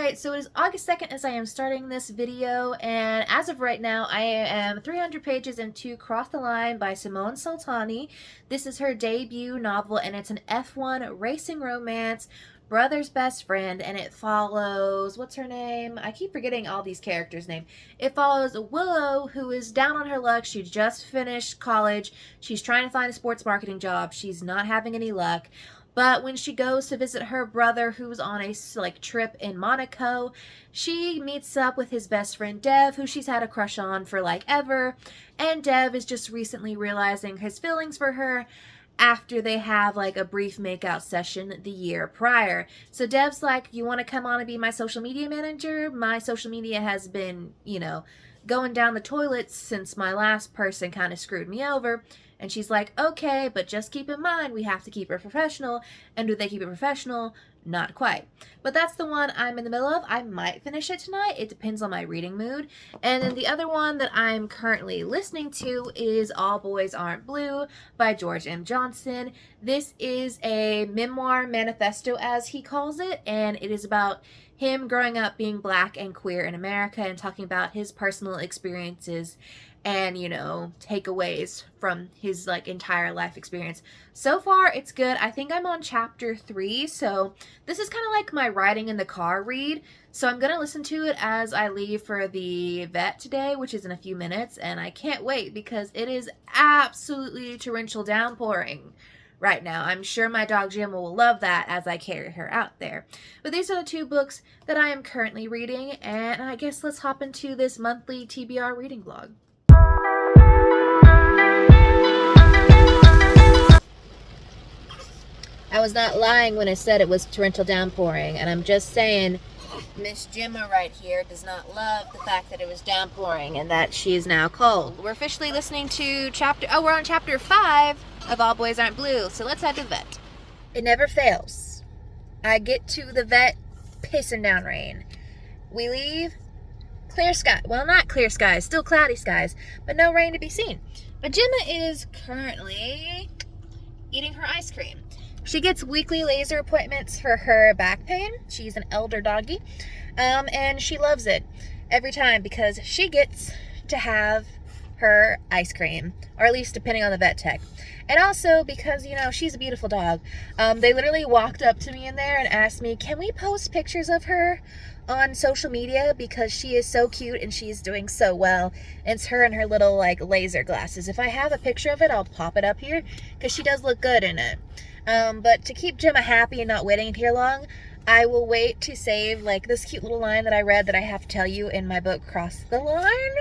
Alright, so it is August 2nd as I am starting this video, and as of right now, I am 300 pages into Cross the Line by Simone Sultani. This is her debut novel, and it's an F1 racing romance, brother's best friend, and it follows, what's her name? I keep forgetting all these characters' names. It follows Willow, who is down on her luck. She just finished college. She's trying to find a sports marketing job. She's not having any luck. But when she goes to visit her brother, who's on a trip in Monaco, she meets up with his best friend Dev, who she's had a crush on for ever. And Dev is just recently realizing his feelings for her after they have a brief makeout session the year prior. So Dev's like, you want to come on and be my social media manager? My social media has been, going down the toilets since my last person kind of screwed me over. And she's like, okay, but just keep in mind, we have to keep it professional. And do they keep it professional? Not quite. But that's the one I'm in the middle of. I might finish it tonight. It depends on my reading mood. And then the other one that I'm currently listening to is All Boys Aren't Blue by George M. Johnson. This is a memoir manifesto, as he calls it, and it is about him growing up being black and queer in America and talking about his personal experiences and, takeaways from his entire life experience. So far, it's good. I think I'm on chapter 3, so this is kind of like my riding in the car read. So I'm going to listen to it as I leave for the vet today, which is in a few minutes, and I can't wait because it is absolutely torrential downpouring right now. I'm sure my dog Jim will love that as I carry her out there. But these are the two books that I am currently reading, and I guess let's hop into this monthly TBR reading vlog. I was not lying when I said it was torrential downpouring, and I'm just saying Miss Gemma right here does not love the fact that it was downpouring and that she is now cold. We're officially listening to we're on chapter 5 of All Boys Aren't Blue, so let's head to the vet. It never fails. I get to the vet pissing down rain. We leave, clear sky. Well, not clear skies, still cloudy skies, but no rain to be seen. But Gemma is currently eating her ice cream. She gets weekly laser appointments for her back pain. She's an elder doggy, and she loves it every time because she gets to have her ice cream, or at least depending on the vet tech. And also because, she's a beautiful dog. They literally walked up to me in there and asked me, can we post pictures of her on social media because she is so cute and she's doing so well. And it's her and her little laser glasses. If I have a picture of it, I'll pop it up here because she does look good in it. But to keep Gemma happy and not waiting here long, I will wait to save this cute little line that I read that I have to tell you in my book Cross the Line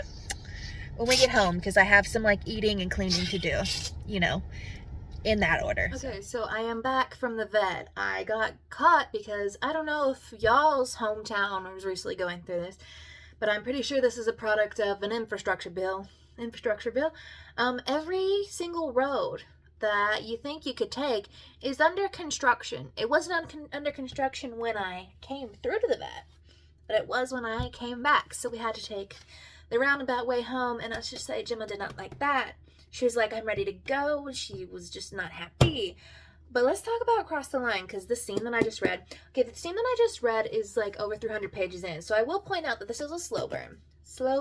when we get home, because I have some eating and cleaning to do, in that order. Okay, so I am back from the vet. I got caught because I don't know if y'all's hometown was recently going through this, but I'm pretty sure this is a product of an infrastructure bill. Every single road that you think you could take is under construction. It wasn't under construction when I came through to the vet, but it was when I came back. So we had to take the roundabout way home, and let's just say Gemma did not like that. She was like, I'm ready to go. She was just not happy. But let's talk about Cross the Line, because the scene that I just read, the scene that I just read is over 300 pages in. So I will point out that this is a slow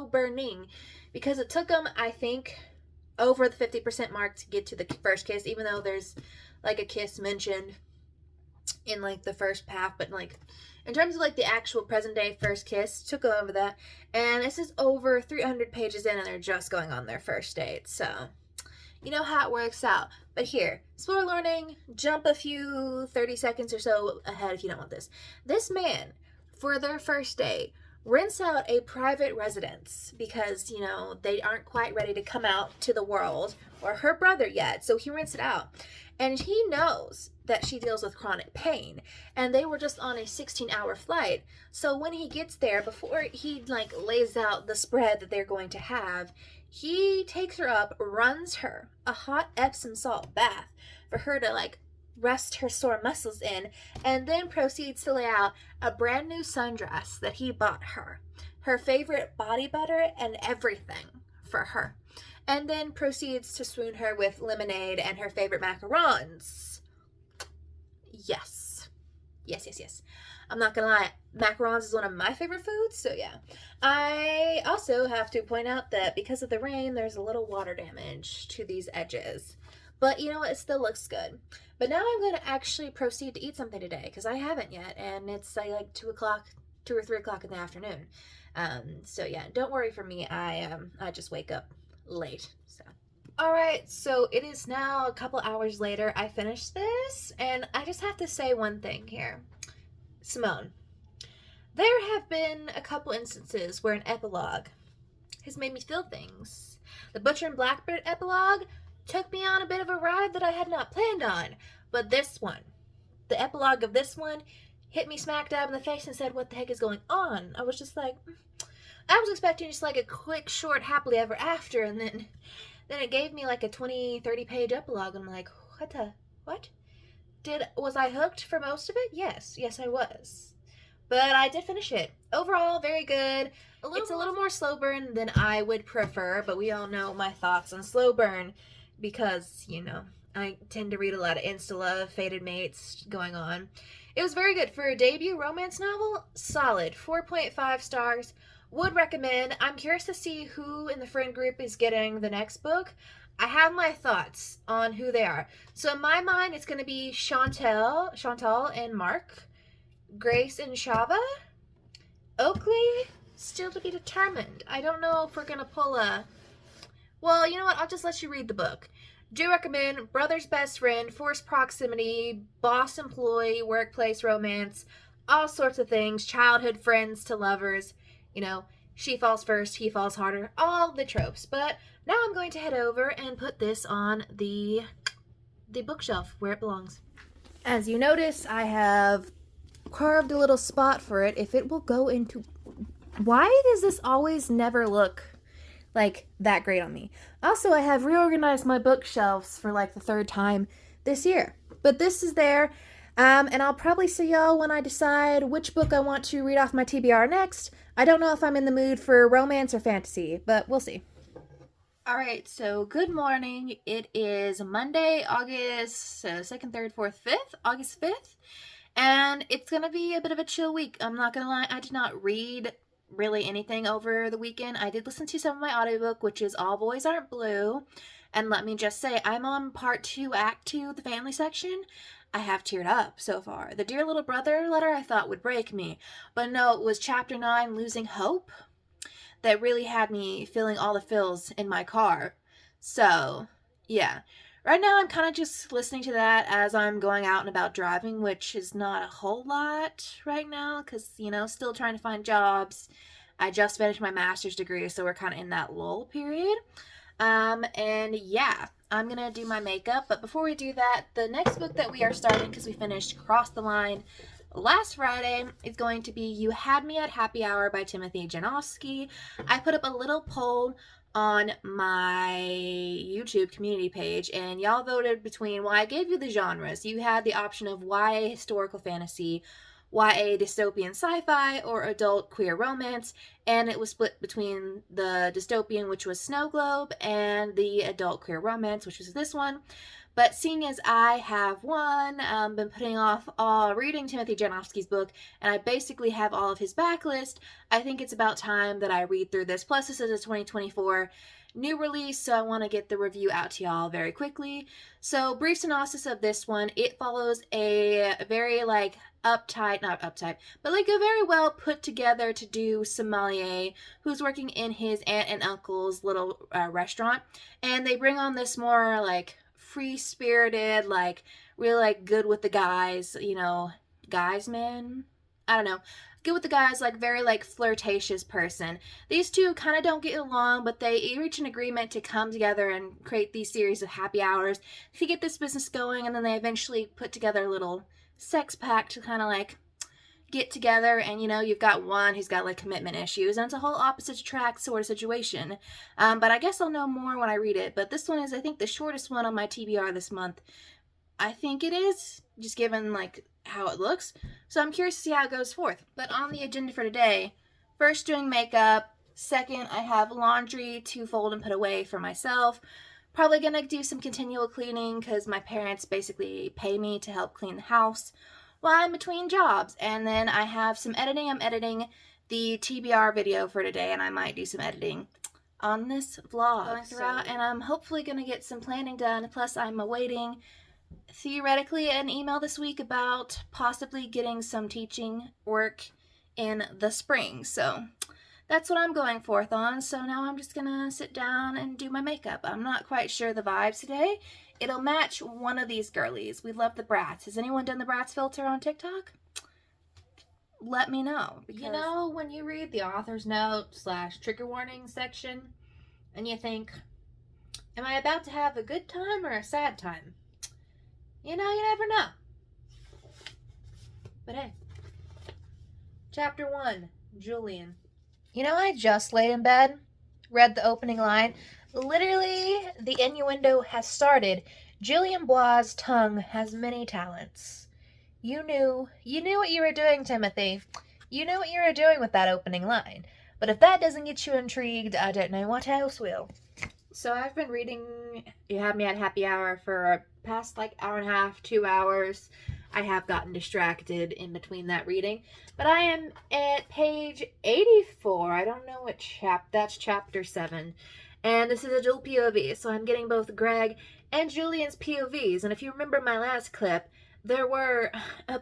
burning, because it took them, I think, over the 50% mark to get to the first kiss, even though there's a kiss mentioned in the first half, but in terms of the actual present day first kiss, took over that. And this is over 300 pages in and they're just going on their first date, so you know how it works out. But here, spoiler warning, jump a few 30 seconds or so ahead if you don't want this. This man, for their first date, rents out a private residence because, they aren't quite ready to come out to the world or her brother yet. So he rents it out. And he knows that she deals with chronic pain. And they were just on a 16-hour flight. So when he gets there, before he lays out the spread that they're going to have, he takes her up, runs her a hot Epsom salt bath for her to rest her sore muscles in, and then proceeds to lay out a brand new sundress that he bought her favorite body butter and everything for her, and then proceeds to swoon her with lemonade and her favorite macarons. Yes. I'm not gonna lie, macarons is one of my favorite foods, so yeah. I also have to point out that because of the rain, there's a little water damage to these edges. But you know what? It still looks good. But now I'm going to actually proceed to eat something today because I haven't yet, and it's like 2 or 3 o'clock in the afternoon. So yeah, don't worry for me. I just wake up late. So. All right, so it is now a couple hours later. I finished this, and I just have to say one thing here, Simone. There have been a couple instances where an epilogue has made me feel things. The Butcher and Blackbird epilogue took me on a bit of a ride that I had not planned on. But this one, the epilogue of this one, hit me smack dab in the face and said, what the heck is going on? I was just like, I was expecting just like a quick, short, happily ever after, and then it gave me like a 20-30 page epilogue. I'm like, what? Was I hooked for most of it? Yes, I was. But I did finish it. Overall, very good. It's a little more slow burn than I would prefer, but we all know my thoughts on slow burn because, you know, I tend to read a lot of insta-love, fated mates going on. It was very good. For a debut romance novel, solid. 4.5 stars. Would recommend. I'm curious to see who in the friend group is getting the next book. I have my thoughts on who they are. So in my mind, it's going to be Chantal and Mark, Grace and Shava, Oakley, still to be determined. I don't know if we're going to pull a... Well, you know what? I'll just let you read the book. Do recommend brother's best friend, forced proximity, boss employee, workplace romance, all sorts of things, childhood friends to lovers. You know, she falls first, he falls harder, all the tropes. But now I'm going to head over and put this on the bookshelf where it belongs. As you notice, I have carved a little spot for it. If it will go into... Why does this always never look like that great on me? Also, I have reorganized my bookshelves for like the 3rd time this year. But this is there. And I'll probably see y'all when I decide which book I want to read off my TBR next. I don't know if I'm in the mood for romance or fantasy, but we'll see. Alright, so good morning. It is Monday, August 2nd, 3rd, 4th, 5th, August 5th. And it's going to be a bit of a chill week. I'm not going to lie, I did not read really anything over the weekend. I did listen to some of my audiobook, which is All Boys Aren't Blue. And let me just say, I'm on part 2, act 2, the family section. I have teared up so far. The Dear Little Brother letter I thought would break me. But no, it was chapter 9, Losing Hope, that really had me feeling all the feels in my car. So, yeah. Right now I'm kind of just listening to that as I'm going out and about driving, which is not a whole lot right now because, you know, still trying to find jobs. I just finished my master's degree, so we're kind of in that lull period. And yeah, I'm going to do my makeup. But before we do that, the next book that we are starting, because we finished Cross the Line last Friday, is going to be You Had Me at Happy Hour by Timothy Janowski. I put up a little poll on my YouTube community page, and y'all voted between, well, I gave you the genres. You had the option of YA historical fantasy, YA dystopian sci-fi, or adult queer romance, and it was split between the dystopian, which was Snowglobe, and the adult queer romance, which was this one. But seeing as I have been putting off reading Timothy Janowski's book, and I basically have all of his backlist, I think it's about time that I read through this. Plus, this is a 2024 new release, so I want to get the review out to y'all very quickly. So, brief synopsis of this one. It follows a very, like, not uptight, but like a very well put together to do sommelier who's working in his aunt and uncle's little restaurant. And they bring on this more, like, free-spirited, like, really, like, good with the guys, you know, guys, man? I don't know. Good with the guys, like, very, like, flirtatious person. These two kind of don't get along, but they reach an agreement to come together and create these series of happy hours to get this business going, and then they eventually put together a little sex pact to kind of, like, get together, and, you know, you've got one who's got, like, commitment issues, and it's a whole opposite attract sort of situation. But I guess I'll know more when I read it. But this one is, I think, the shortest one on my TBR this month. I think it is, just given, like, how it looks. So I'm curious to see how it goes forth. But on the agenda for today, first doing makeup. Second, I have laundry to fold and put away for myself. Probably gonna do some continual cleaning because my parents basically pay me to help clean the house. while I'm between jobs. And then I have some editing. I'm editing the TBR video for today, and I might do some editing on this vlog going throughout, and I'm hopefully going to get some planning done. Plus, I'm awaiting, theoretically, an email this week about possibly getting some teaching work in the spring. So that's what I'm going forth on. So now I'm just gonna sit down and do my makeup. I'm not quite sure the vibes today. It'll match one of these girlies. We love the Bratz. Has anyone done the Bratz filter on TikTok? Let me know. Because, you know, when you read the author's note / trigger warning section and you think, am I about to have a good time or a sad time? You know, you never know. But hey. Chapter 1, Julian. You know, I just laid in bed, read the opening line. Literally, the innuendo has started. Julian Bois' tongue has many talents. You knew what you were doing, Timothy. You knew what you were doing with that opening line. But if that doesn't get you intrigued, I don't know what else will. So I've been reading You Have Me at Happy Hour for a past hour and a half, 2 hours. I have gotten distracted in between that reading. But I am at page 84. I don't know what that's chapter 7. And this is a dual POV, so I'm getting both Greg and Julian's POVs. And if you remember my last clip, there were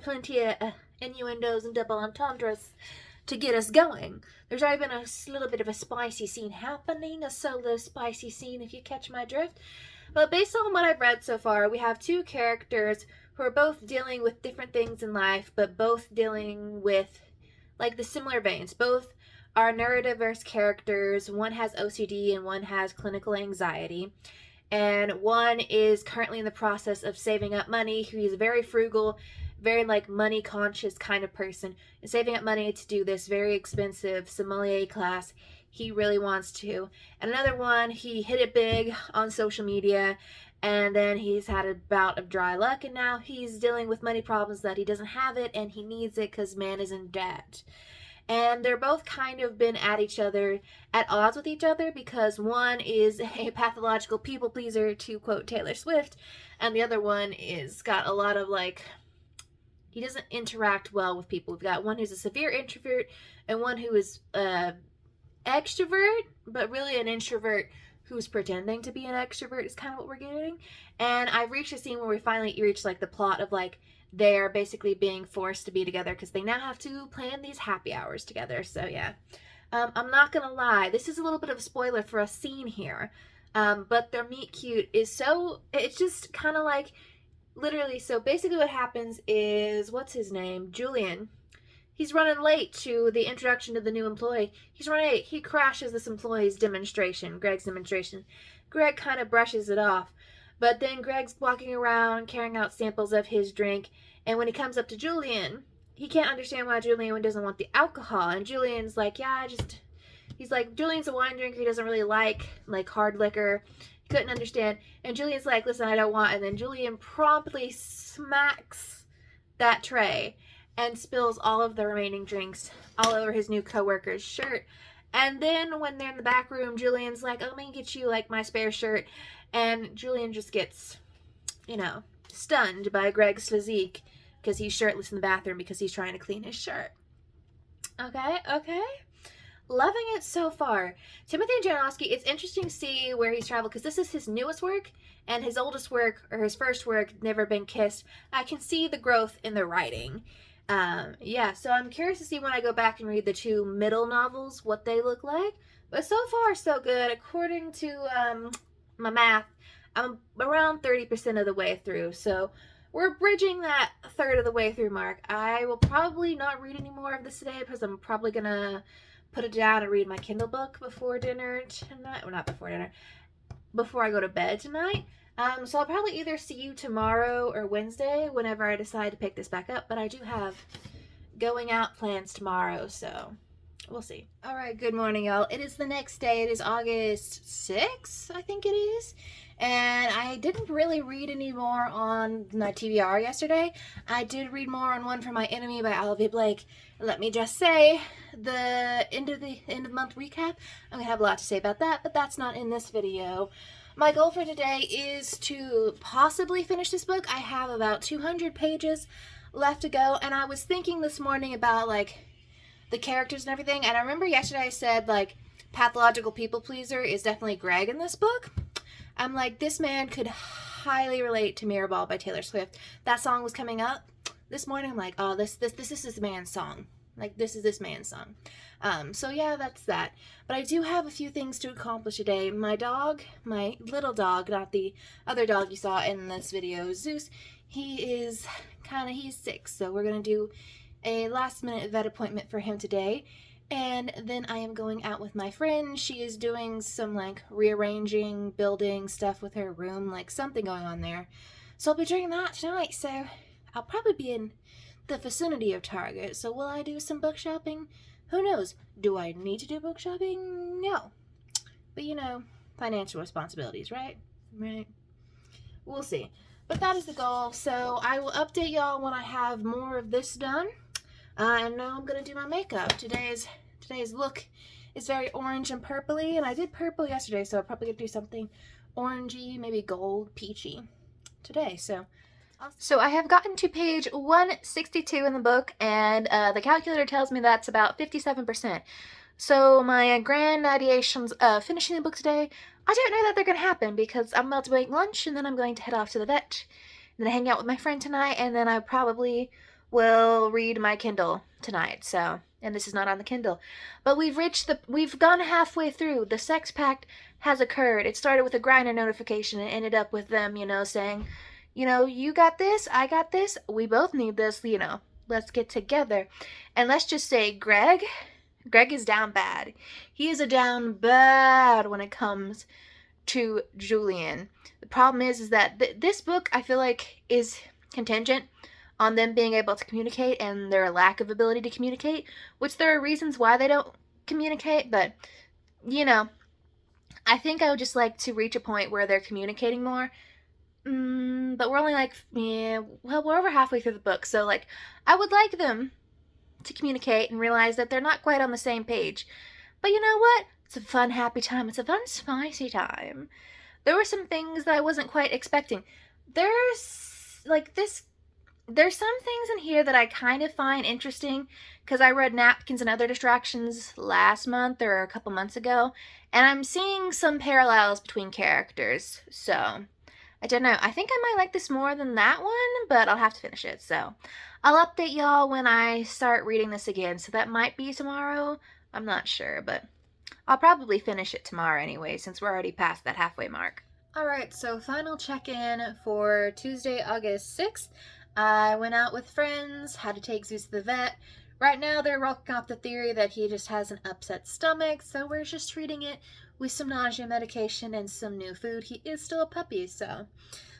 plenty of innuendos and double entendres to get us going. There's already been a little bit of a spicy scene happening, a solo spicy scene, if you catch my drift. But based on what I've read so far, we have two characters who are both dealing with different things in life, but both dealing with, the similar veins. Both are neurodiverse characters. One has OCD and one has clinical anxiety. And one is currently in the process of saving up money. He's very frugal, very money conscious kind of person, and saving up money to do this very expensive sommelier class he really wants to. And another one, he hit it big on social media, and then he's had a bout of dry luck, and now he's dealing with money problems that he doesn't have it, and he needs it because man is in debt. And they're both kind of been at each other, at odds with each other, because one is a pathological people pleaser, to quote Taylor Swift, and the other one is got a lot of he doesn't interact well with people. We've got one who's a severe introvert and one who is extrovert, but really an introvert who's pretending to be an extrovert is kind of what we're getting. And I've reached a scene where we finally reach the plot of they're basically being forced to be together because they now have to plan these happy hours together. So yeah, I'm not gonna lie, this is a little bit of a spoiler for a scene here, but their meet cute is it's just kind of literally, so basically what happens is, what's his name, Julian, he's running late to the introduction to the new employee. He's running late. He crashes this employee's demonstration, Greg's demonstration. Greg kind of brushes it off. But then Greg's walking around carrying out samples of his drink, and when he comes up to Julian, he can't understand why Julian doesn't want the alcohol. And Julian's he's Julian's a wine drinker. He doesn't really like hard liquor. He couldn't understand. And Julian's listen, I don't want. And then Julian promptly smacks that tray and spills all of the remaining drinks all over his new coworker's shirt. And then when they're in the back room, Julian's I'm gonna get you my spare shirt. And Julian just gets, stunned by Greg's physique because he's shirtless in the bathroom because he's trying to clean his shirt. Okay. Loving it so far. Timothy Janosky, it's interesting to see where he's traveled because this is his newest work, and his oldest work, or his first work, Never Been Kissed. I can see the growth in the writing. Yeah, so I'm curious to see when I go back and read the two middle novels, what they look like. But so far, so good. According to my math, I'm around 30% of the way through, so we're bridging that third of the way through mark. I will probably not read any more of this today because I'm probably gonna put it down and read my Kindle book before dinner tonight. Well, not before dinner, before I go to bed tonight. So I'll probably either see you tomorrow or Wednesday whenever I decide to pick this back up, but I do have going out plans tomorrow, so we'll see. All right, good morning, y'all. It is the next day. It is August 6th, I think it is. And I didn't really read any more on my TBR yesterday. I did read more on One for My Enemy by Olivia Blake. Let me just say, the end of month recap, I'm going to have a lot to say about that, but that's not in this video. My goal for today is to possibly finish this book. I have about 200 pages left to go. And I was thinking this morning about, like, the characters and everything. And I remember yesterday I said, like, pathological people pleaser is definitely Greg in this book. I'm like, this man could highly relate to Mirrorball by Taylor Swift. That song was coming up this morning. I'm like, oh, this is this man's song. Like, this is this man's song. So yeah, that's that. But I do have a few things to accomplish today. My dog, my little dog, not the other dog you saw in this video, Zeus, he's sick. So we're going to do a last minute vet appointment for him today. And then I am going out with my friend. She is doing some, like, rearranging, building stuff with her room, like something going on there. So I'll be doing that tonight. So I'll probably be in the vicinity of Target. So will I do some book shopping? Who knows? Do I need to do book shopping? No. But, you know, financial responsibilities, right? Right. We'll see. But that is the goal. So I will update y'all when I have more of this done. And now I'm going to do my makeup. Today's look is very orange and purpley. And I did purple yesterday, so I'm probably going to do something orangey, maybe gold, peachy today. So I have gotten to page 162 in the book, and the calculator tells me that's about 57%. So my grand ideations of finishing the book today, I don't know that they're going to happen because I'm about to make lunch, and then I'm going to head off to the vet, and then hang out with my friend tonight, and then I probably will read my Kindle tonight. So, and this is not on the Kindle, but we've gone halfway through. The sex pact has occurred. It started with a Grindr notification and ended up with them, you know, saying, you know, you got this, I got this, we both need this, you know, let's get together. And let's just say Greg is down bad. He is a down bad when it comes to Julian. The problem is that this book, I feel like, is contingent on them being able to communicate and their lack of ability to communicate, which there are reasons why they don't communicate, but, you know, I think I would just like to reach a point where they're communicating more. But we're only like, we're over halfway through the book, so, like, I would like them to communicate and realize that they're not quite on the same page. But you know what? It's a fun, happy time. It's a fun, spicy time. There were some things that I wasn't quite expecting. There's some things in here that I kind of find interesting because I read Napkins and Other Distractions last month or a couple months ago, and I'm seeing some parallels between characters, so I don't know. I think I might like this more than that one, but I'll have to finish it, so I'll update y'all when I start reading this again, so that might be tomorrow. I'm not sure, but I'll probably finish it tomorrow anyway, since we're already past that halfway mark. Alright, so final check-in for Tuesday, August 6th. I went out with friends, had to take Zeus to the vet. Right now they're working off the theory that he just has an upset stomach, so we're just treating it with some nausea medication and some new food. He is still a puppy, so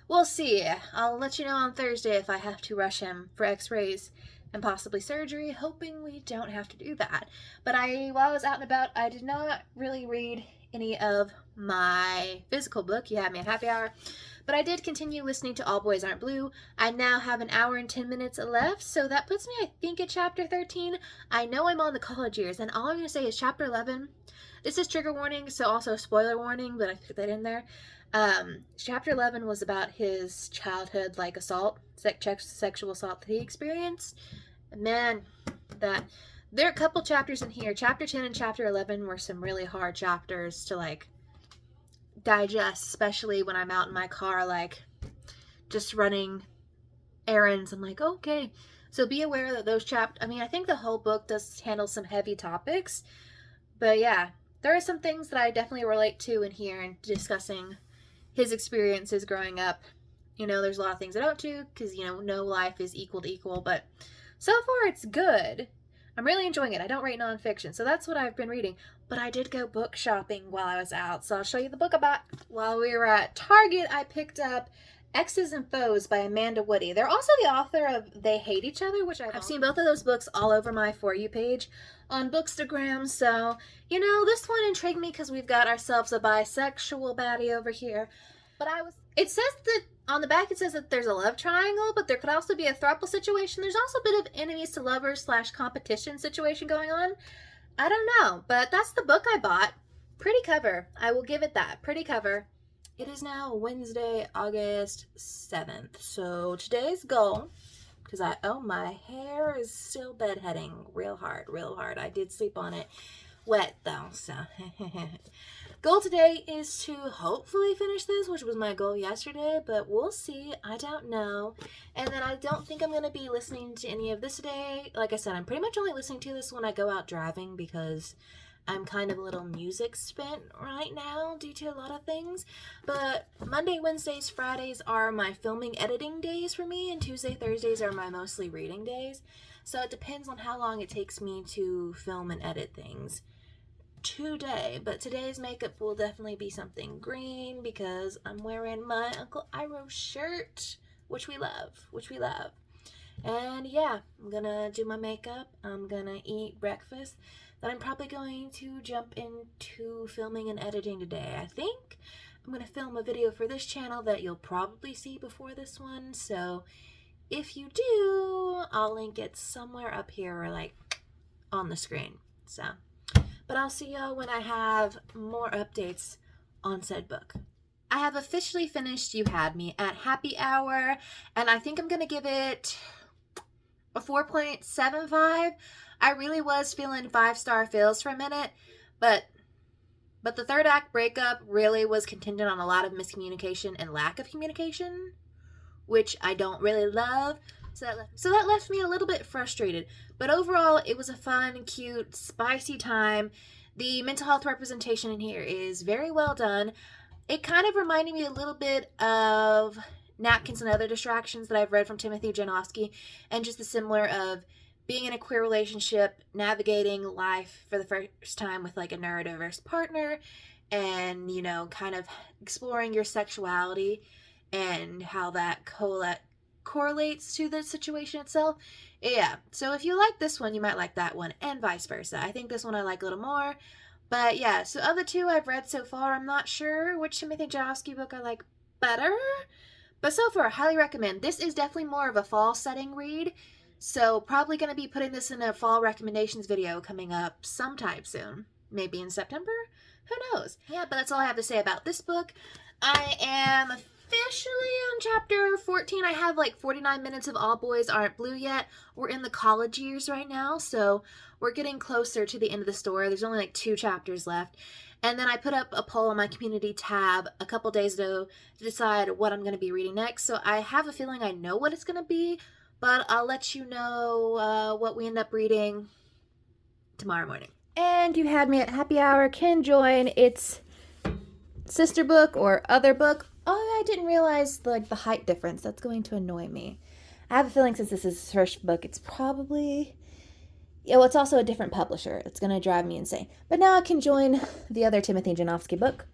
we'll see. I'll let you know on Thursday if I have to rush him for x-rays and possibly surgery, hoping we don't have to do that. But while I was out and about, I did not really read any of my physical book. You had me at happy hour. But I did continue listening to All Boys Aren't Blue. I now have an hour and 10 minutes left, so that puts me, I think, at chapter 13. I know I'm on the college years, and all I'm going to say is chapter 11. This is trigger warning, so also spoiler warning, but I put that in there. Chapter 11 was about his childhood, like, assault, sexual assault that he experienced. Man, there are a couple chapters in here. Chapter 10 and chapter 11 were some really hard chapters to, like, digest, especially when I'm out in my car, like, just running errands. I'm like, okay. So be aware that those chapters, I mean, I think the whole book does handle some heavy topics, but yeah, there are some things that I definitely relate to in here and discussing his experiences growing up. You know, there's a lot of things I don't do because, you know, no life is equal to equal, but so far it's good. I'm really enjoying it. I don't rate nonfiction, so that's what I've been reading. But I did go book shopping while I was out, so I'll show you the book about. While we were at Target, I picked up X's and Foes by Amanda Woody. They're also the author of They Hate Each Other, which I've seen both of those books all over my For You page on Bookstagram, so, you know, this one intrigued me because we've got ourselves a bisexual baddie over here. But it says that, on the back it says that there's a love triangle, but there could also be a throuple situation. There's also a bit of enemies to lovers / competition situation going on. I don't know, but that's the book I bought. Pretty cover. I will give it that. Pretty cover. It is now Wednesday, August 7th. So today's goal because my hair is still bedheading real hard. I did sleep on it wet though, so. Goal today is to hopefully finish this, which was my goal yesterday, but we'll see. I don't know. And then I don't think I'm going to be listening to any of this today. Like I said, I'm pretty much only listening to this when I go out driving because I'm kind of a little music spent right now due to a lot of things. But Monday, Wednesdays, Fridays are my filming editing days for me, and Tuesday, Thursdays are my mostly reading days. So it depends on how long it takes me to film and edit things today. But today's makeup will definitely be something green because I'm wearing my Uncle Iroh shirt, which we love. And yeah, I'm gonna do my makeup, I'm gonna eat breakfast, then I'm probably going to jump into filming and editing today. I think I'm gonna film a video for this channel that you'll probably see before this one, so if you do, I'll link it somewhere up here or like on the screen. So, but I'll see y'all when I have more updates on said book. I have officially finished You Had Me at Happy Hour, and I think I'm gonna give it a 4.75. I really was feeling 5-star feels for a minute, but the third act breakup really was contingent on a lot of miscommunication and lack of communication, which I don't really love. So that left me a little bit frustrated. But overall, it was a fun, cute, spicy time. The mental health representation in here is very well done. It kind of reminded me a little bit of Napkins and Other Distractions that I've read from Timothy Janofsky, and just the similar of being in a queer relationship, navigating life for the first time with like a neurodiverse partner, and, you know, kind of exploring your sexuality and how that correlates to the situation itself. Yeah, so if you like this one, you might like that one, and vice versa. I think this one I like a little more. But yeah, so of the two I've read so far, I'm not sure which Timothy Janofsky book I like better. But so far, highly recommend. This is definitely more of a fall setting read, so probably going to be putting this in a fall recommendations video coming up sometime soon. Maybe in September? Who knows? Yeah, but that's all I have to say about this book. I am officially on chapter 14. I have like 49 minutes of All Boys Aren't Blue yet. We're in the college years right now, so we're getting closer to the end of the story. There's only like 2 chapters left. And then I put up a poll on my community tab a couple days ago to decide what I'm going to be reading next. So I have a feeling I know what it's going to be, but I'll let you know what we end up reading tomorrow morning. And You Had Me at Happy Hour can join its sister book or other book. Oh, I didn't realize the height difference. That's going to annoy me. I have a feeling since this is his first book, it's probably... Yeah, well, it's also a different publisher. It's going to drive me insane. But now I can join the other Timothy Janofsky book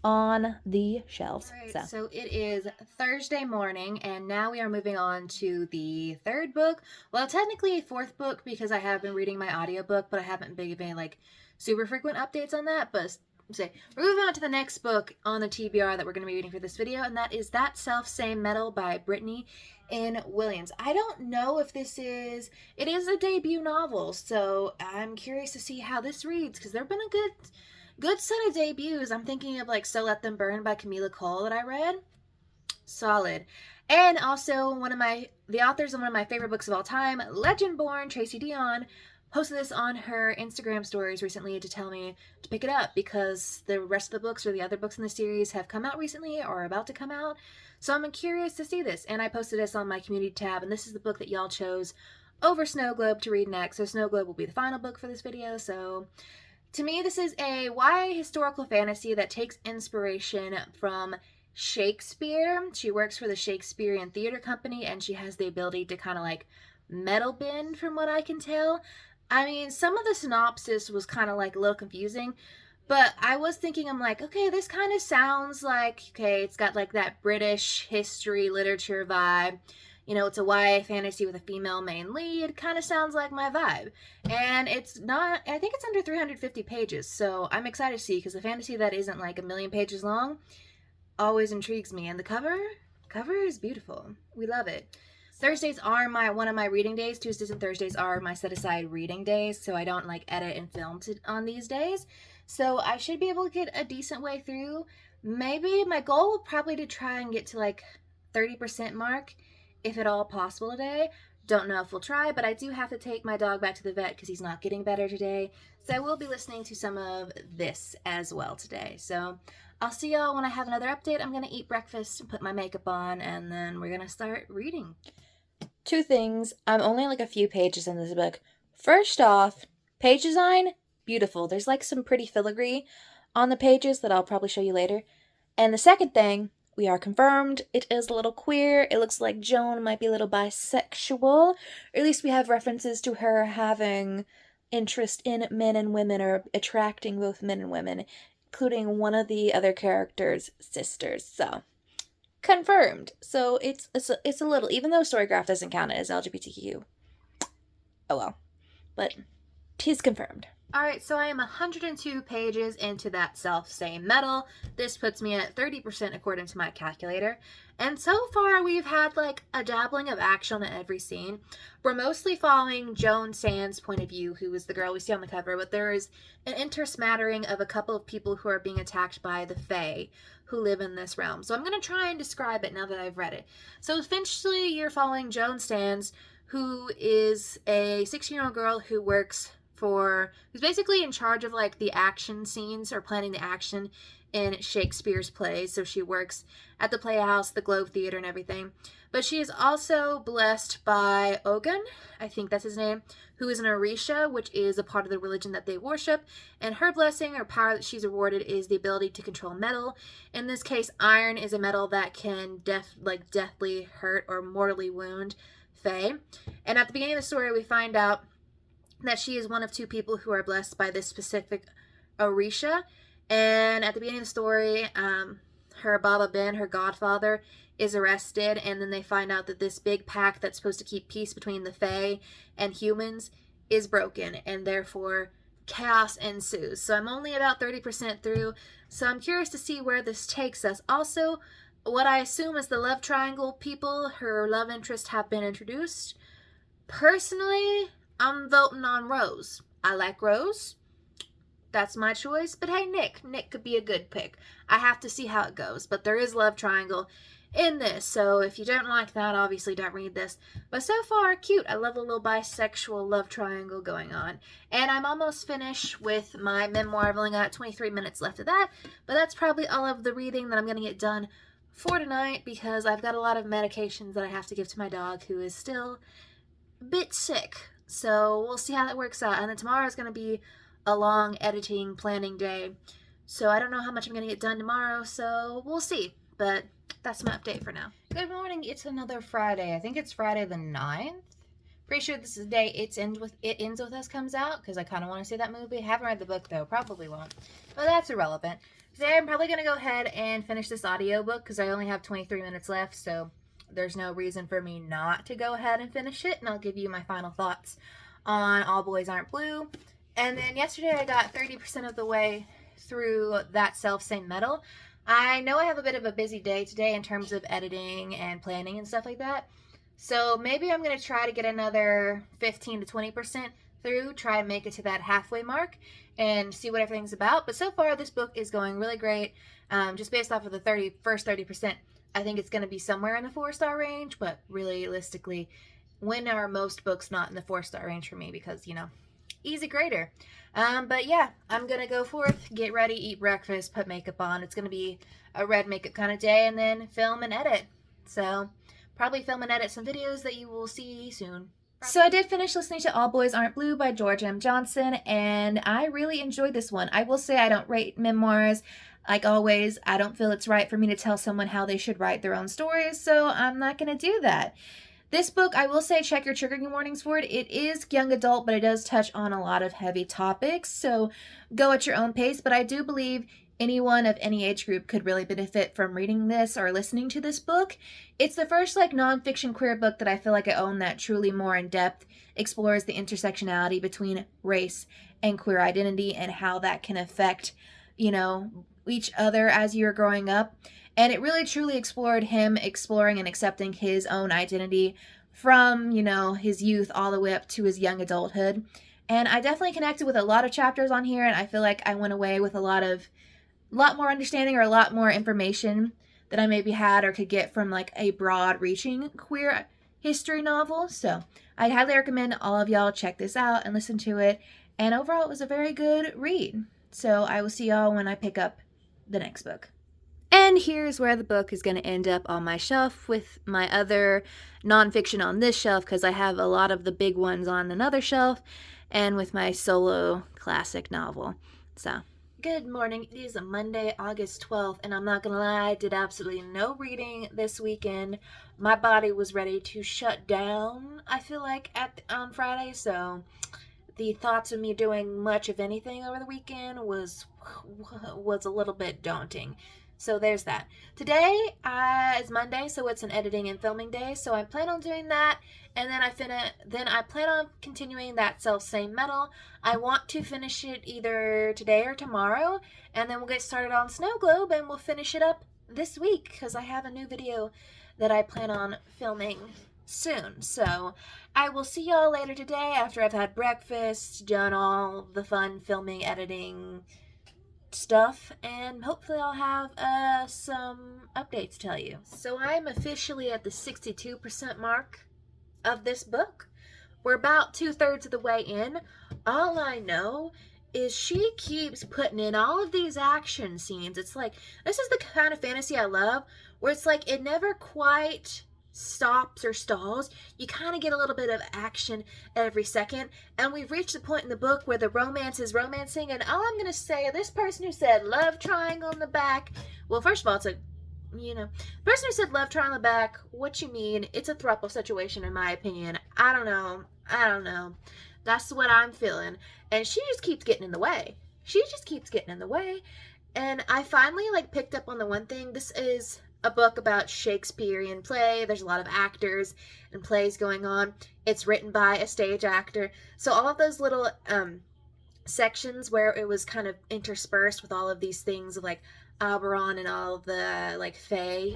on the shelves. Right, so it is Thursday morning, and now we are moving on to the third book. Well, technically a fourth book because I have been reading my audiobook, but I haven't been giving like super frequent updates on that. But we're moving on to the next book on the TBR that we're going to be reading for this video, and that is That Self-Same Metal by Brittany N. Williams. I don't know if it is a debut novel, so I'm curious to see how this reads, because there have been a good set of debuts. I'm thinking of like So Let Them Burn by Camila Cole that I read. Solid. And also the authors of one of my favorite books of all time, Legendborn, Tracy Dion, posted this on her Instagram stories recently to tell me to pick it up because the rest of the books or the other books in the series have come out recently or are about to come out. So I'm curious to see this. And I posted this on my community tab, and this is the book that y'all chose over Snowglobe to read next. So Snowglobe will be the final book for this video. So to me, this is a YA historical fantasy that takes inspiration from Shakespeare. She works for the Shakespearean Theater Company, and she has the ability to kind of like metal bend from what I can tell. I mean, some of the synopsis was kind of like a little confusing, but I was thinking, I'm like, okay, this kind of sounds like, okay, it's got like that British history literature vibe. You know, it's a YA fantasy with a female main lead. Kind of sounds like my vibe. And it's not, I think it's under 350 pages, so I'm excited to see, because a fantasy that isn't like a million pages long always intrigues me. And the cover is beautiful. We love it. Thursdays are one of my reading days. Tuesdays and Thursdays are my set-aside reading days, so I don't like edit and film on these days. So I should be able to get a decent way through. Maybe my goal will probably to try and get to like 30% mark if at all possible today. Don't know if we'll try, but I do have to take my dog back to the vet because he's not getting better today. So I will be listening to some of this as well today. So I'll see y'all when I have another update. I'm going to eat breakfast and put my makeup on, and then we're going to start reading. Two things. I'm only like a few pages in this book. First off, page design, beautiful. There's like some pretty filigree on the pages that I'll probably show you later. And the second thing, we are confirmed. It is a little queer. It looks like Joan might be a little bisexual. Or at least we have references to her having interest in men and women, or attracting both men and women, including one of the other characters' sisters. So, confirmed. So it's a little, even though StoryGraph doesn't count it as LGBTQ. Oh well. But tis confirmed. Alright, so I am 102 pages into that self-same medal. This puts me at 30% according to my calculator. And so far we've had like a dabbling of action in every scene. We're mostly following Joan Sand's point of view, who is the girl we see on the cover, but there is an intersmattering of a couple of people who are being attacked by the Fae who live in this realm. So I'm going to try and describe it now that I've read it. So essentially you're following Joan Sands, who is a 16-year-old girl who works who's basically in charge of like the action scenes, or planning the action in Shakespeare's plays. So she works at the Playhouse, the Globe Theater, and everything. But she is also blessed by Ogun, I think that's his name, who is an Orisha, which is a part of the religion that they worship. And her blessing or power that she's awarded is the ability to control metal. In this case, iron is a metal that can deathly hurt or mortally wound Fae. And at the beginning of the story, we find out that she is one of two people who are blessed by this specific Orisha. And at the beginning of the story, her Baba Ben, her godfather, is arrested, and then they find out that this big pact that's supposed to keep peace between the Fae and humans is broken, and therefore chaos ensues. So I'm only about 30% through, so I'm curious to see where this takes us. Also, what I assume is the love triangle people, her love interest, have been introduced. Personally, I'm voting on Rose. I like Rose. That's my choice. But hey, Nick could be a good pick. I have to see how it goes. But there is love triangle in this. So if you don't like that, obviously don't read this. But so far, cute. I love a little bisexual love triangle going on. And I'm almost finished with my memoir. I've only got 23 minutes left of that. But that's probably all of the reading that I'm going to get done for tonight, because I've got a lot of medications that I have to give to my dog, who is still a bit sick. So we'll see how that works out. And then tomorrow is going to be a long editing, planning day. So I don't know how much I'm going to get done tomorrow, so we'll see. But that's my update for now. Good morning. It's another Friday. I think it's Friday the 9th. Pretty sure this is the day It Ends With Us comes out, because I kind of want to see that movie. Haven't read the book, though. Probably won't. But that's irrelevant. Today I'm probably going to go ahead and finish this audiobook, because I only have 23 minutes left, so there's no reason for me not to go ahead and finish it, and I'll give you my final thoughts on All Boys Aren't Blue. And then yesterday I got 30% of the way through that self-same medal. I know I have a bit of a busy day today in terms of editing and planning and stuff like that. So maybe I'm going to try to get another 15 to 20% through, try and make it to that halfway mark and see what everything's about. But so far this book is going really great. Just based off of the first 30%, I think it's going to be somewhere in the 4-star range, but realistically, when are most books not in the 4-star range for me? Because, you know, easy grader. But yeah, I'm going to go forth, get ready, eat breakfast, put makeup on. It's going to be a red makeup kind of day, and then film and edit. So probably film and edit some videos that you will see soon. So I did finish listening to All Boys Aren't Blue by George M. Johnson, and I really enjoyed this one. I will say I don't rate memoirs. Like always, I don't feel it's right for me to tell someone how they should write their own stories, so I'm not going to do that. This book, I will say, check your triggering warnings for it. It is young adult, but it does touch on a lot of heavy topics, so go at your own pace. But I do believe anyone of any age group could really benefit from reading this or listening to this book. It's the first nonfiction queer book that I feel like I own that truly more in depth explores the intersectionality between race and queer identity and how that can affect, each other as you're growing up. And it really truly explored him exploring and accepting his own identity from, his youth all the way up to his young adulthood. And I definitely connected with a lot of chapters on here, and I feel like I went away with a lot more understanding or a lot more information that I maybe had or could get from like a broad reaching queer history novel. So I'd highly recommend all of y'all check this out and listen to it. And overall, it was a very good read. So I will see y'all when I pick up the next book. And here's where the book is going to end up on my shelf with my other nonfiction on this shelf, because I have a lot of the big ones on another shelf, and with my solo classic novel. So, good morning. It is a Monday, August 12th, and I'm not going to lie, I did absolutely no reading this weekend. My body was ready to shut down, I feel like, on Friday, so the thoughts of me doing much of anything over the weekend was a little bit daunting. So there's that. Today is Monday, so it's an editing and filming day. So I plan on doing that, and then I plan on continuing that same metal. I want to finish it either today or tomorrow, and then we'll get started on Snowglobe, and we'll finish it up this week because I have a new video that I plan on filming soon. So I will see y'all later today after I've had breakfast, done all the fun filming, editing stuff, and hopefully I'll have some updates to tell you. So I'm officially at the 62% mark of this book. We're about 2/3 of the way in. All I know is she keeps putting in all of these action scenes. It's like, this is the kind of fantasy I love, where it's like it never quite stops or stalls. You kind of get a little bit of action every second, and we've reached the point in the book where the romance is romancing. And all I'm gonna say, this person who said love triangle in the back, well, first of all, it's a, the person who said love triangle in the back, what you mean? It's a throuple situation in my opinion. I don't know, that's what I'm feeling. And she just keeps getting in the way. And I finally picked up on the one thing. This is a book about Shakespearean play. There's a lot of actors and plays going on. It's written by a stage actor. So all of those little sections where it was kind of interspersed with all of these things of Oberon and all of the fae,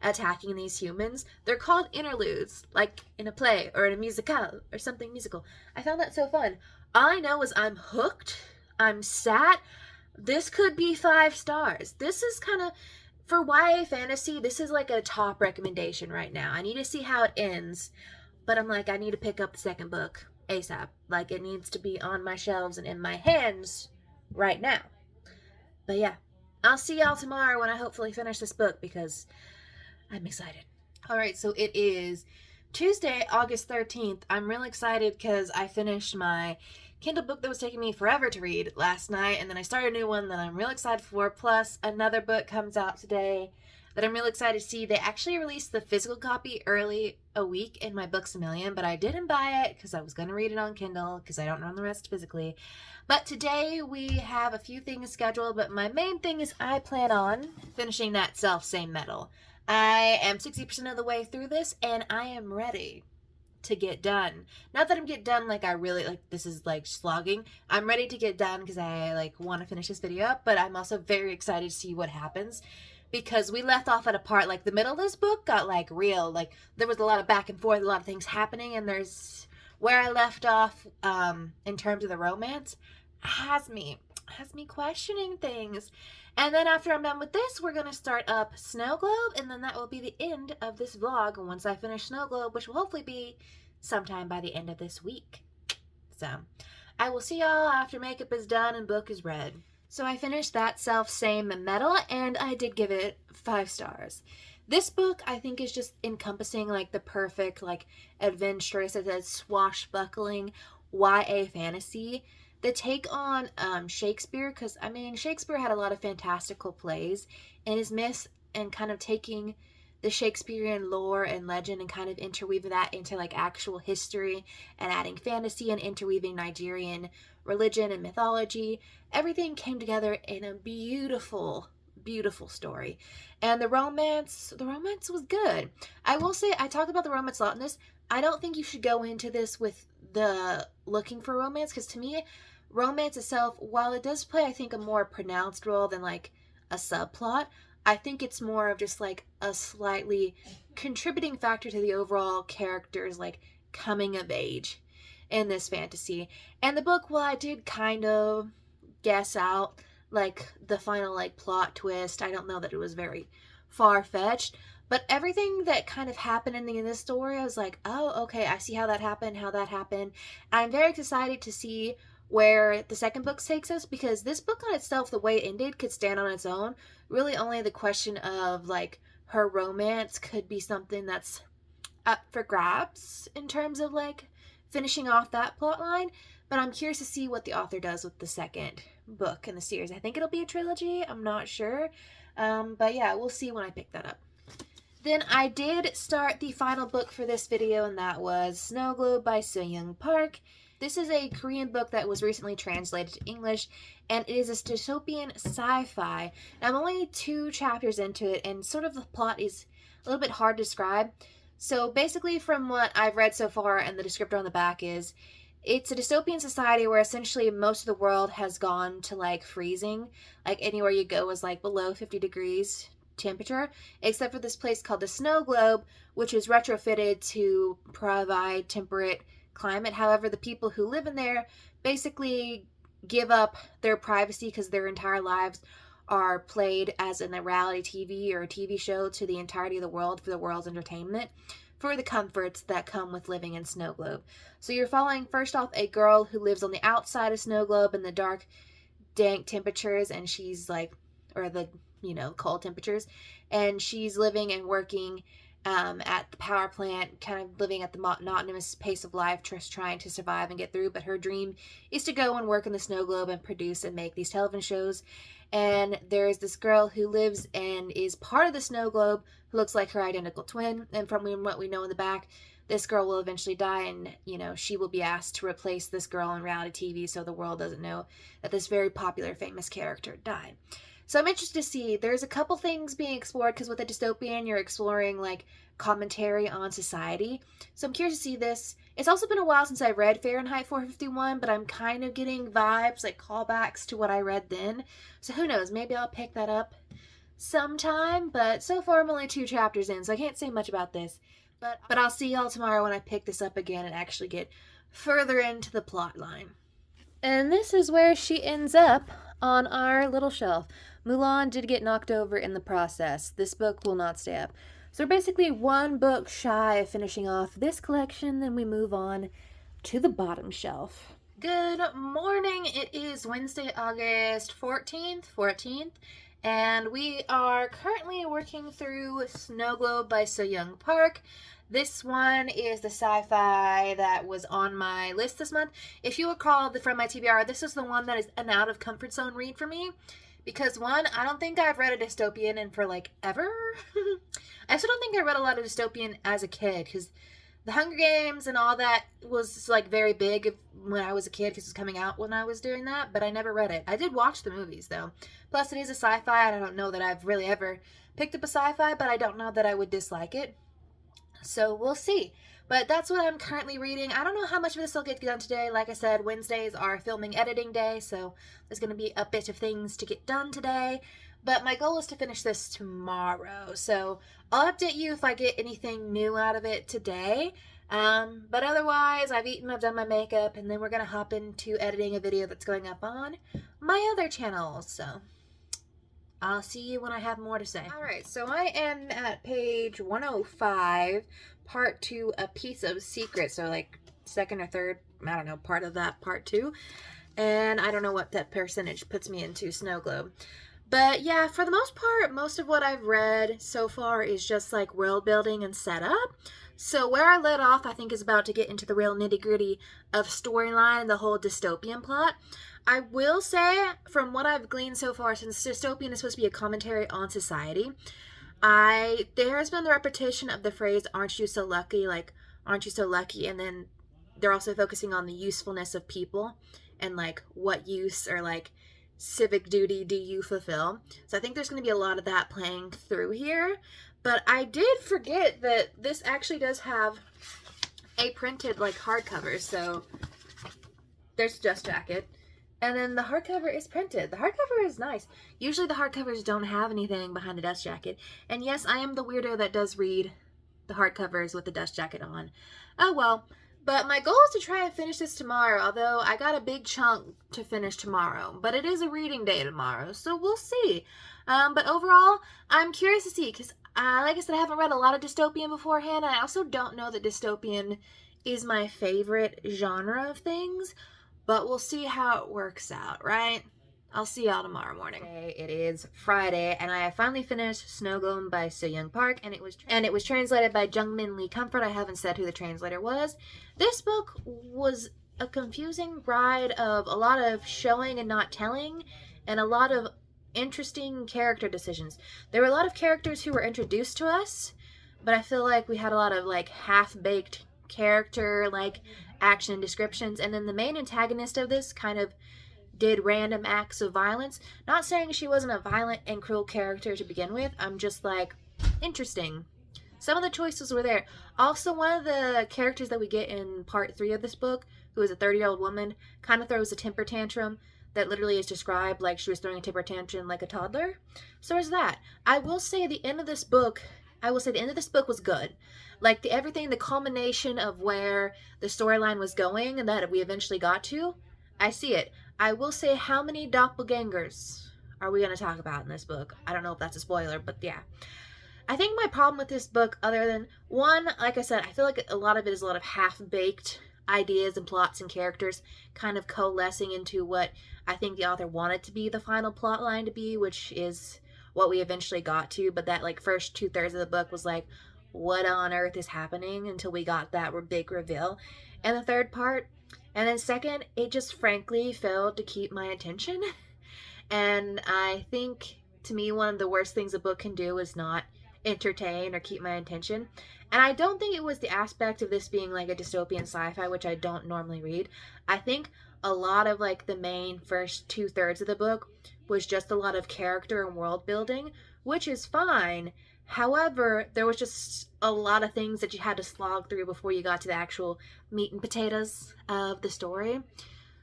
attacking these humans, they're called interludes, like in a play or in a musical or something musical. I found that so fun. All I know is I'm hooked. I'm sat. This could be 5 stars. This is kind of, for YA fantasy, this is a top recommendation right now. I need to see how it ends, but I'm I need to pick up the second book ASAP. It needs to be on my shelves and in my hands right now. But yeah, I'll see y'all tomorrow when I hopefully finish this book, because I'm excited. Alright, so it is Tuesday, August 13th. I'm really excited because I finished my Kindle book that was taking me forever to read last night, and then I started a new one that I'm real excited for, plus another book comes out today that I'm really excited to see. They actually released the physical copy early a week in my Books A Million, but I didn't buy it because I was going to read it on Kindle because I don't own the rest physically. But today we have a few things scheduled, but my main thing is I plan on finishing that same metal. I am 60% of the way through this, and I am ready to get done. Not that I'm get done I really this is slogging. I'm ready to get done because I want to finish this video up, but I'm also very excited to see what happens, because we left off at a part the middle of this book got real, there was a lot of back and forth, a lot of things happening, and there's where I left off in terms of the romance has me questioning things. And then after I'm done with this, we're going to start up Snowglobe, and then that will be the end of this vlog once I finish Snowglobe, which will hopefully be sometime by the end of this week. So, I will see y'all after makeup is done and book is read. So I finished that same metal, and I did give it 5 stars. This book, I think, is just encompassing the perfect adventurous, swashbuckling YA fantasy. The take on Shakespeare, because Shakespeare had a lot of fantastical plays, and his myths and kind of taking the Shakespearean lore and legend and kind of interweaving that into actual history and adding fantasy and interweaving Nigerian religion and mythology. Everything came together in a beautiful story. And the romance was good. I will say, I talked about the romance a lot in this. I don't think you should go into this with the looking for romance, because to me, romance itself, while it does play, I think, a more pronounced role than a subplot, I think it's more of just a slightly contributing factor to the overall character's coming of age in this fantasy. And the book, well, I did kind of guess out the final plot twist. I don't know that it was very far-fetched. But everything that kind of happened in this story, I was like, oh, okay, I see how that happened, I'm very excited to see where the second book takes us, because this book on itself, the way it ended, could stand on its own. Really only the question of, like, her romance could be something that's up for grabs in terms of, like, finishing off that plot line. But I'm curious to see what the author does with the second book in the series. I think it'll be a trilogy. I'm not sure. But yeah, we'll see when I pick that up. Then I did start the final book for this video, and that was Snowglobe by So-Young Park. This is a Korean book that was recently translated to English, and it is a dystopian sci-fi. I'm only 2 chapters into it, and sort of the plot is a little bit hard to describe. So basically, from what I've read so far, and the descriptor on the back is, it's a dystopian society where essentially most of the world has gone to, like, freezing. Like, anywhere you go is, like, below 50 degrees temperature, except for this place called the Snowglobe, which is retrofitted to provide temperate climate. However, the people who live in there basically give up their privacy because their entire lives are played as in a reality TV or a TV show to the entirety of the world for the world's entertainment, for the comforts that come with living in Snowglobe. So you're following, first off, a girl who lives on the outside of Snowglobe in the dark, dank temperatures, and she's like, or the, cold temperatures, and she's living and working at the power plant, kind of living at the monotonous pace of life, just trying to survive and get through. But her dream is to go and work in the Snowglobe and produce and make these television shows. And there's this girl who lives and is part of the Snowglobe who looks like her identical twin. And from what we know in the back, this girl will eventually die, and, she will be asked to replace this girl on reality TV so the world doesn't know that this very popular, famous character died. So I'm interested to see. There's a couple things being explored, because with a dystopian, you're exploring, like, commentary on society. So I'm curious to see this. It's also been a while since I read Fahrenheit 451, but I'm kind of getting vibes, like callbacks to what I read then. So who knows? Maybe I'll pick that up sometime. But so far I'm only 2 chapters in, so I can't say much about this. But I'll see y'all tomorrow when I pick this up again and actually get further into the plot line. And this is where she ends up on our little shelf. Mulan did get knocked over in the process. This book will not stay up. So we're basically 1 book shy of finishing off this collection, then we move on to the bottom shelf. Good morning. It is Wednesday, August 14th, and we are currently working through Snowglobe by So-Young Park. This one is the sci-fi that was on my list this month. If you recall from my TBR, this is the one that is an out of comfort zone read for me. Because, one, I don't think I've read a dystopian in for, like, ever. I also don't think I read a lot of dystopian as a kid, because the Hunger Games and all that was, like, very big when I was a kid, because it was coming out when I was doing that, but I never read it. I did watch the movies, though. Plus, it is a sci-fi, and I don't know that I've really ever picked up a sci-fi, but I don't know that I would dislike it. So, we'll see. But that's what I'm currently reading. I don't know how much of this I'll get done today. Like I said, Wednesdays are filming editing day, so there's going to be a bit of things to get done today. But my goal is to finish this tomorrow. So I'll update you if I get anything new out of it today. But otherwise, I've eaten, I've done my makeup, and then we're going to hop into editing a video that's going up on my other channel. So I'll see you when I have more to say. Alright, so I am at page 105, part 2, A Piece of Secret. So, like, second or third, I don't know, part of that part 2. And I don't know what that percentage puts me into Snowglobe. But, yeah, for the most part, most of what I've read so far is just, like, world building and setup. So where I let off, I think, is about to get into the real nitty-gritty of storyline and the whole dystopian plot. I will say, from what I've gleaned so far, since dystopian is supposed to be a commentary on society, there has been the repetition of the phrase, aren't you so lucky, like, aren't you so lucky, and then they're also focusing on the usefulness of people, and, like, what use or, like, civic duty do you fulfill. So I think there's going to be a lot of that playing through here, but I did forget that this actually does have a printed, like, hardcover, so there's a dust jacket. And then the hardcover is printed. The hardcover is nice. Usually the hardcovers don't have anything behind the dust jacket. And yes, I am the weirdo that does read the hardcovers with the dust jacket on. Oh well. But my goal is to try and finish this tomorrow, although I got a big chunk to finish tomorrow. But it is a reading day tomorrow, so we'll see. But overall, I'm curious to see, because like I said, I haven't read a lot of dystopian beforehand, and I also don't know that dystopian is my favorite genre of things, but we'll see how it works out, right? I'll see y'all tomorrow morning. Okay, it is Friday, and I have finally finished Snowglobe by So Young Park, and it was translated by Jungmin Lee Comfort. I haven't said who the translator was. This book was a confusing ride of a lot of showing and not telling, and a lot of interesting character decisions. There were a lot of characters who were introduced to us, but I feel like we had a lot of like half-baked character like action and descriptions, and then the main antagonist of this kind of did random acts of violence. Not saying she wasn't a violent and cruel character to begin with, I'm just like, interesting. Some of the choices were there. Also, one of the characters that we get in part 3 of this book, who is a 30-year-old woman, kind of throws a temper tantrum that literally is described like she was throwing a temper tantrum like a toddler. So there's that. I will say the end of this book was good. Like everything, the culmination of where the storyline was going and that we eventually got to, I see it. I will say, how many doppelgangers are we going to talk about in this book? I don't know if that's a spoiler, but yeah. I think my problem with this book, other than, one, like I said, I feel like a lot of it is a lot of half-baked ideas and plots and characters kind of coalescing into what I think the author wanted to be the final plot line to be, which is what we eventually got to, but that like first 2/3 of the book was like, what on earth is happening, until we got that big reveal. And the third part, and then second, it just frankly failed to keep my attention. And I think, to me, one of the worst things a book can do is not entertain or keep my attention. And I don't think it was the aspect of this being like a dystopian sci-fi, which I don't normally read. I think a lot of like the main first 2/3 of the book was just a lot of character and world building, which is fine. However, there was just a lot of things that you had to slog through before you got to the actual meat and potatoes of the story.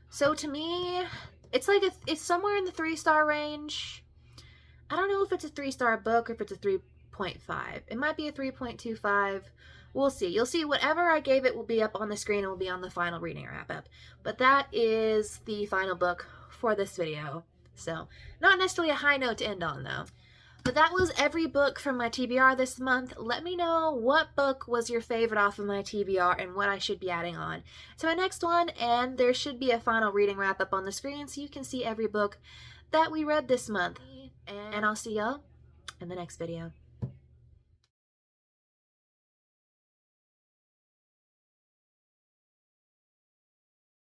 So to me, it's like it's somewhere in the 3-star range. I don't know if it's a 3-star book or if it's a 3.5. It might be a 3.25. We'll see. You'll see whatever I gave it will be up on the screen and will be on the final reading wrap-up. But that is the final book for this video. So, not necessarily a high note to end on, though. But that was every book from my TBR this month. Let me know what book was your favorite off of my TBR and what I should be adding on to my next one. And there should be a final reading wrap-up on the screen so you can see every book that we read this month. And I'll see y'all in the next video.